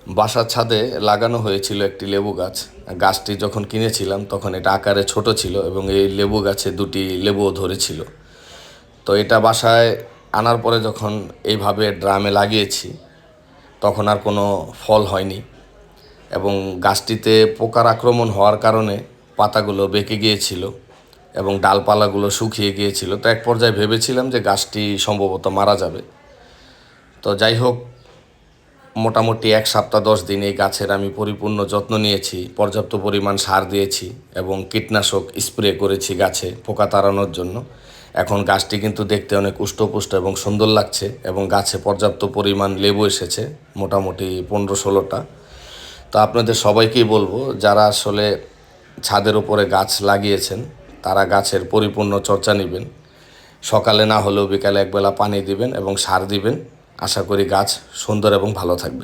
বাসার ছাদে লাগানো হয়েছিল একটি লেবু গাছ। গাছটি যখন কিনেছিলাম তখন এটা আকারে ছোট ছিল এবং এই লেবু গাছে দুটি লেবুও ধরেছিল। তো এটা বাসায় আনার পরে যখন এইভাবে ড্রামে লাগিয়েছি তখন আর কোনো ফল হয়নি এবং গাছটিতে পোকার আক্রমণ হওয়ার কারণে পাতাগুলো বেঁকে গিয়েছিল এবং ডালপালাগুলো শুকিয়ে গিয়েছিল। তো এক পর্যায়ে ভেবেছিলাম যে গাছটি সম্ভবত মারা যাবে। তো যাই হোক, মোটামুটি 1 সপ্তাহ 10 দিন এই গাছের আমি পরিপূর্ণ যত্ন নিয়েছি, পর্যাপ্ত পরিমাণ সার দিয়েছি এবং কীটনাশক স্প্রে করেছি গাছে পোকা তাড়ানোর জন্য। এখন গাছটি কিন্তু দেখতে অনেক পুষ্ট এবং সুন্দর লাগছে এবং গাছে পর্যাপ্ত পরিমাণ লেবু এসেছে, মোটামুটি 15-16টা। তো আপনাদের সবাইকেই বলবো, যারা আসলে ছাদের উপরে গাছ লাগিয়েছেন তারা গাছের পরিপূর্ণ চর্চা নেবেন। সকালে না হলেও বিকালে একবেলা পানি দিবেন এবং সার দিবেন। আশা করি গাছ সুন্দর এবং ভালো থাকবে।